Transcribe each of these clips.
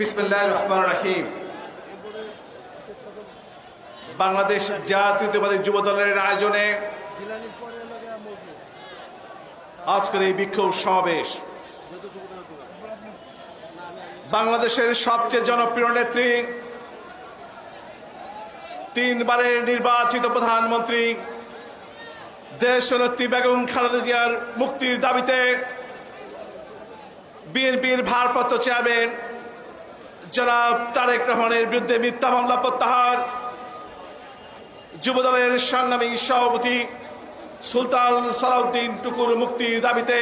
বিসমিল্লাহির রহমানির রহিম। বাংলাদেশ জাতীয়তাবাদী যুব দলের আয়োজনে আজকের এই বিক্ষোভ সমাবেশ বাংলাদেশের সবচেয়ে জনপ্রিয় নেত্রী, 3 বারের নির্বাচিত প্রধানমন্ত্রী দেশনেত্রী বেগম খালেদা জিয়ার মুক্তির দাবিতে বিএনপির ভারপ্রাপ্ত চেয়ারম্যান জনাব তারেক রহমানের বিরুদ্ধে মিথ্যা মামলা প্রত্যাহার, যুবদলের সংগ্রামী সভাপতি সুলতান সালাউদ্দিন টুকুর মুক্তির দাবিতে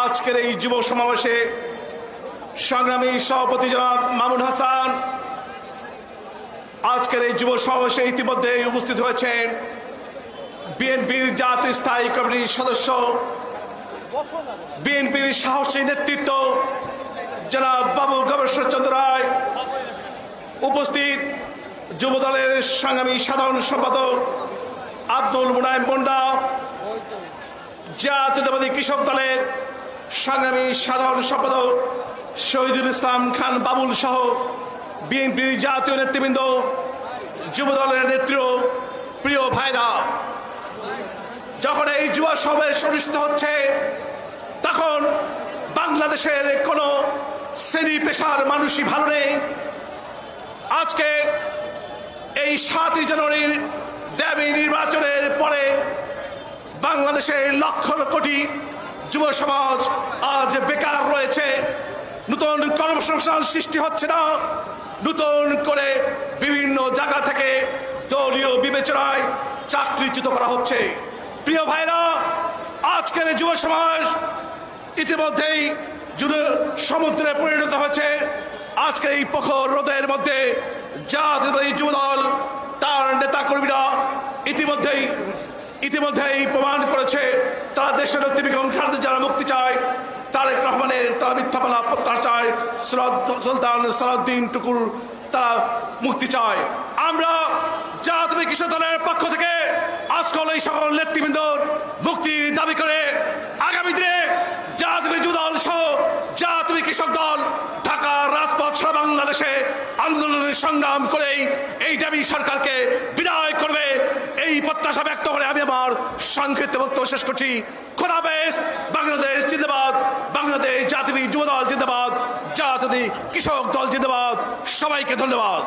আজকের এই যুব সমাবেশে সংগ্রামী সভাপতি জনাব মামুন হাসান আজকের এই যুব সমাবেশে ইতিমধ্যে উপস্থিত হয়েছেন বিএনপির জাতীয় স্থায়ী কমিটির সদস্য, বিএনপির সাহসী নেতৃত্ব জনাব বাবু গবেষর চন্দ্র রায়, উপস্থিত যুবদলের সংগ্রামী সাধারণ সম্পাদক আব্দুল মুনায়েম মুন্ডা, জাতীয়তাবাদী কৃষক দলের সংগ্রামী সাধারণ সম্পাদক শহীদুল ইসলাম খান বাবুল সহ বিএনপির জাতীয় নেতৃবৃন্দ, যুবদলের নেতৃত্ব, প্রিয় ভাইরা, যখন এই যুব সমাবেশ অনুষ্ঠিত হচ্ছে তখন বাংলাদেশের কোনো শ্রেণী পেশার মানুষই ভালো নেই। আজকে এই 7 জানুয়ারির দাবি নির্বাচনের পরে বাংলাদেশের লক্ষ কোটি যুব সমাজ আজ বেকার রয়েছে, নতুন কর্মসংস্থান সৃষ্টি হচ্ছে না, নতুন করে বিভিন্ন জায়গা থেকে দলীয় বিবেচনায় চাকরিচ্যুত করা হচ্ছে। প্রিয় ভাইরা, আজকের যুব সমাজ ইতিমধ্যেই সমুদ্রে পরিণত হয়েছে। আজকের এই প্রখর রোদের মধ্যে জাতীয়তাবাদী যুবদল তার নেতা কর্মীরা ইতিমধ্যেই প্রমাণ করেছে তারা দেশের নেত্রী বেগম খালেদা জিয়ার মুক্তি চায়, তারেক রহমানের তারা মিথ্যা মামলা প্রত্যাহার চায়, সুলতান সালাউদ্দিন টুকুর তারা মুক্তি চায়। আমরা জাতীয় কৃষক দলের পক্ষ থেকে আজকাল এই সকল নেতৃবৃন্দর মুক্তির দাবি করে আগামী দিনে জাতীয় যুব দল সহ জাতীয় কৃষক দল ঢাকার রাজপথ সারা বাংলাদেশে আন্দোলনের সংগ্রাম করেই এই দাবি সরকারকে বিদায় করবে, এই প্রত্যাশা ব্যক্ত করে আমি আমার সংক্ষিপ্ত বক্তব্য শেষ করছি। খোদা হাফেজ। বাংলাদেশ জিন্দাবাদ, বাংলাদেশ জাতীয় যুব দল জিন্দাবাদ, জাতীয় কৃষক দল জিন্দাবাদ। সবাইকে ধন্যবাদ।